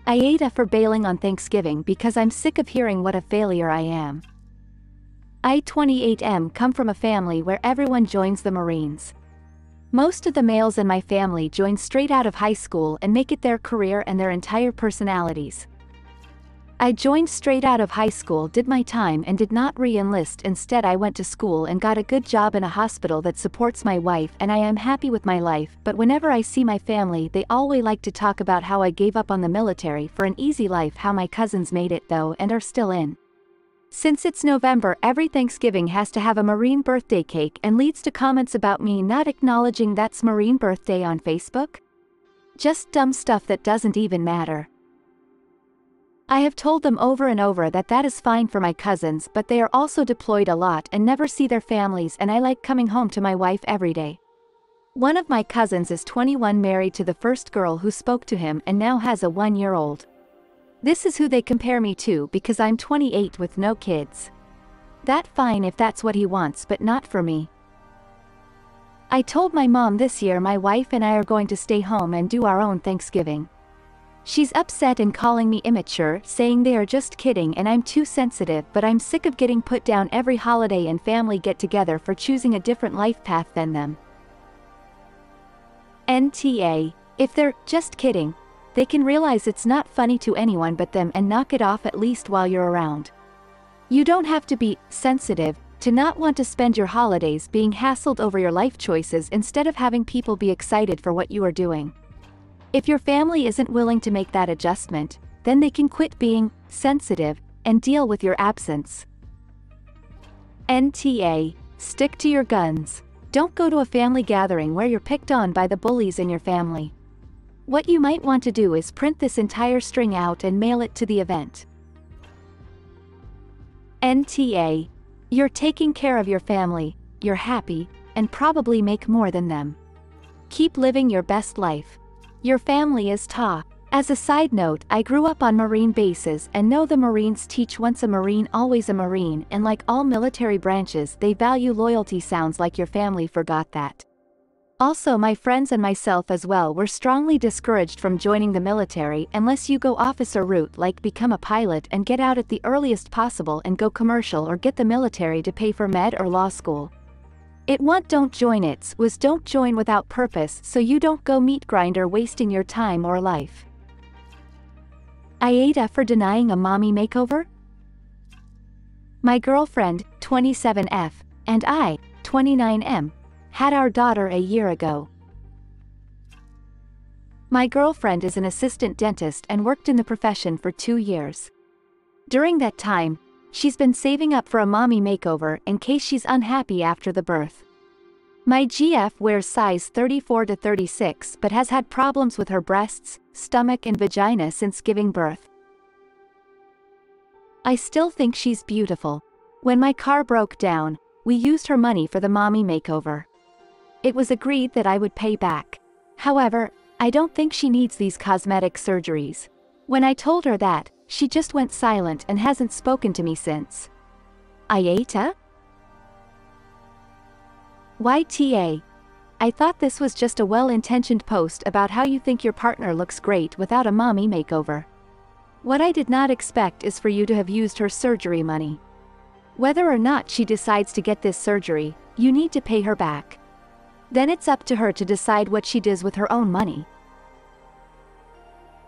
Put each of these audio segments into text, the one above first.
AITA for bailing on Thanksgiving because I'm sick of hearing what a failure I am. I, 28M, come from a family where everyone joins the Marines. Most of the males in my family join straight out of high school and make it their career and their entire personalities. I joined straight out of high school, did my time and did not re-enlist. Instead I went to school and got a good job in a hospital that supports my wife, and I am happy with my life. But whenever I see my family, they always like to talk about how I gave up on the military for an easy life, how my cousins made it though and are still in. Since it's November, every Thanksgiving has to have a Marine birthday cake, and leads to comments about me not acknowledging that's Marine birthday on Facebook. Just dumb stuff that doesn't even matter. I have told them over and over that that is fine for my cousins, but they are also deployed a lot and never see their families, and I like coming home to my wife every day. One of my cousins is 21, married to the first girl who spoke to him, and now has a 1-year-old. This is who they compare me to because I'm 28 with no kids. That fine if that's what he wants, but not for me. I told my mom this year my wife and I are going to stay home and do our own Thanksgiving. She's upset and calling me immature, saying they are just kidding and I'm too sensitive, but I'm sick of getting put down every holiday and family get-together for choosing a different life path than them. NTA, if they're just kidding, they can realize it's not funny to anyone but them and knock it off at least while you're around. You don't have to be sensitive to not want to spend your holidays being hassled over your life choices instead of having people be excited for what you are doing. If your family isn't willing to make that adjustment, then they can quit being sensitive and deal with your absence. NTA, stick to your guns. Don't go to a family gathering where you're picked on by the bullies in your family. What you might want to do is print this entire string out and mail it to the event. NTA, you're taking care of your family, you're happy, and probably make more than them. Keep living your best life. Your family is ta. As a side note, I grew up on Marine bases and know the Marines teach once a Marine always a Marine, and like all military branches they value loyalty. Sounds like your family forgot that. Also, my friends and myself as well were strongly discouraged from joining the military unless you go officer route, like become a pilot and get out at the earliest possible and go commercial, or get the military to pay for med or law school. It want don't join, it was don't join without purpose, so you don't go meat grinder wasting your time or life. AITA for denying a mommy makeover? My girlfriend, 27F, and I, 29M, had our daughter a year ago. My girlfriend is an assistant dentist and worked in the profession for 2 years. During that time, she's been saving up for a mommy makeover in case she's unhappy after the birth. My GF wears size 34 to 36 but has had problems with her breasts, stomach and vagina since giving birth. I still think she's beautiful. When my car broke down, we used her money for the mommy makeover. It was agreed that I would pay back. However, I don't think she needs these cosmetic surgeries. When I told her that, she just went silent and hasn't spoken to me since. AITA? YTA. I thought this was just a well-intentioned post about how you think your partner looks great without a mommy makeover. What I did not expect is for you to have used her surgery money. Whether or not she decides to get this surgery, you need to pay her back. Then it's up to her to decide what she does with her own money.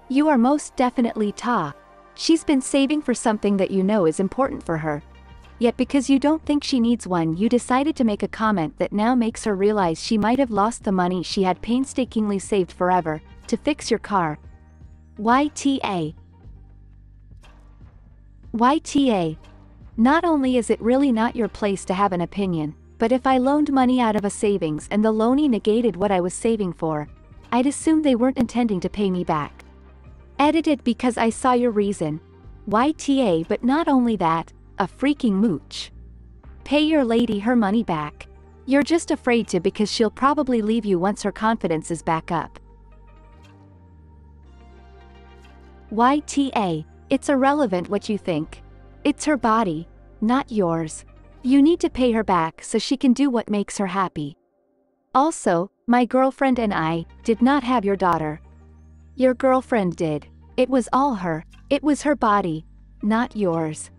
You are most definitely ta. She's been saving for something that you know is important for her. Yet because you don't think she needs one, you decided to make a comment that now makes her realize she might have lost the money she had painstakingly saved forever to fix your car. YTA. YTA. Not only is it really not your place to have an opinion, but if I loaned money out of a savings and the loanee negated what I was saving for, I'd assume they weren't intending to pay me back. Edited because I saw your reason. YTA. But not only that, a freaking mooch. Pay your lady her money back. You're just afraid to because she'll probably leave you once her confidence is back up. YTA. It's irrelevant what you think. It's her body, not yours. You need to pay her back so she can do what makes her happy. Also, my girlfriend and I did not have your daughter. Your girlfriend did. It was all her. It was her body, not yours.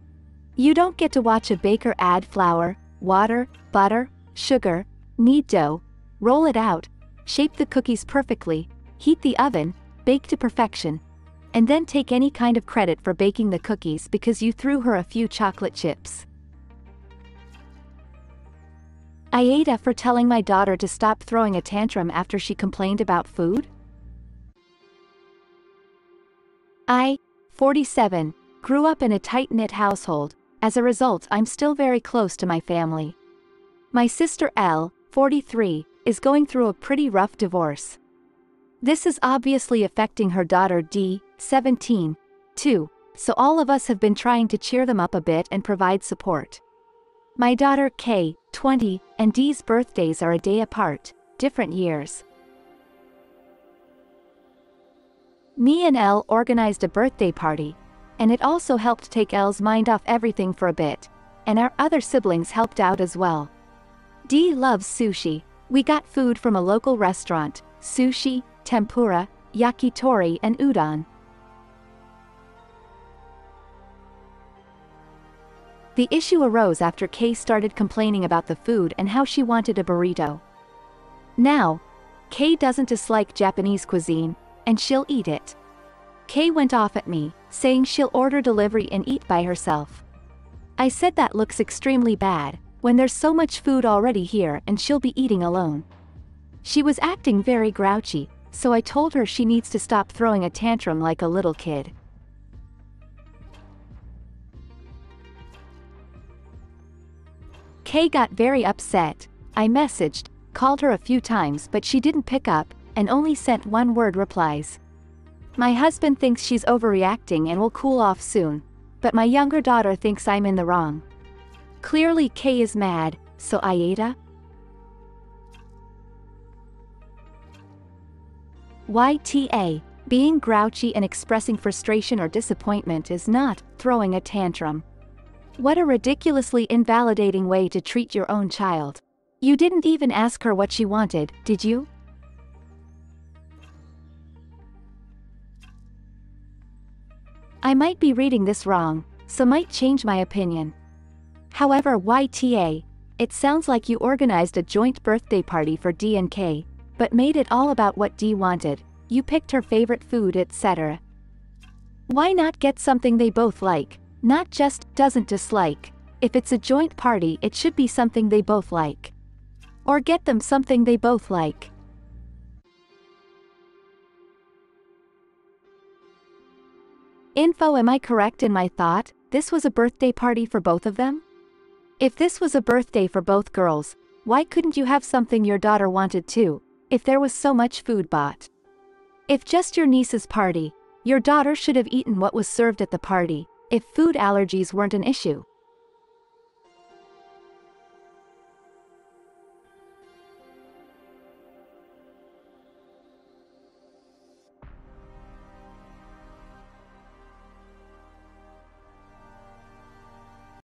You don't get to watch a baker add flour, water, butter, sugar, knead dough, roll it out, shape the cookies perfectly, heat the oven, bake to perfection, and then take any kind of credit for baking the cookies because you threw her a few chocolate chips. AITA for telling my daughter to stop throwing a tantrum after she complained about food? I, 47, grew up in a tight-knit household. As a result, I'm still very close to my family. My sister L, 43, is going through a pretty rough divorce. This is obviously affecting her daughter D, 17, too, so all of us have been trying to cheer them up a bit and provide support. My daughter K, 20, and D's birthdays are a day apart, different years. Me and L organized a birthday party, and it also helped take L's mind off everything for a bit, and our other siblings helped out as well. D loves sushi. We got food from a local restaurant, sushi, tempura, yakitori and udon. The issue arose after Kay started complaining about the food and how she wanted a burrito. Now, Kay doesn't dislike Japanese cuisine, and she'll eat it. Kay went off at me, saying she'll order delivery and eat by herself. I said that looks extremely bad, when there's so much food already here and she'll be eating alone. She was acting very grouchy, so I told her she needs to stop throwing a tantrum like a little kid. Kay got very upset. I messaged, called her a few times but she didn't pick up, and only sent one-word replies. My husband thinks she's overreacting and will cool off soon, but my younger daughter thinks I'm in the wrong. Clearly Kay is mad, so AITA? YTA, being grouchy and expressing frustration or disappointment is not throwing a tantrum. What a ridiculously invalidating way to treat your own child. You didn't even ask her what she wanted, did you? I might be reading this wrong, so might change my opinion. However, YTA, it sounds like you organized a joint birthday party for D and K, but made it all about what D wanted. You picked her favorite food, etc. Why not get something they both like, not just doesn't dislike? If it's a joint party, it should be something they both like. Or get them something they both like. Info: am I correct in my thought, this was a birthday party for both of them? If this was a birthday for both girls, why couldn't you have something your daughter wanted too, if there was so much food bought? If just your niece's party, your daughter should have eaten what was served at the party, if food allergies weren't an issue.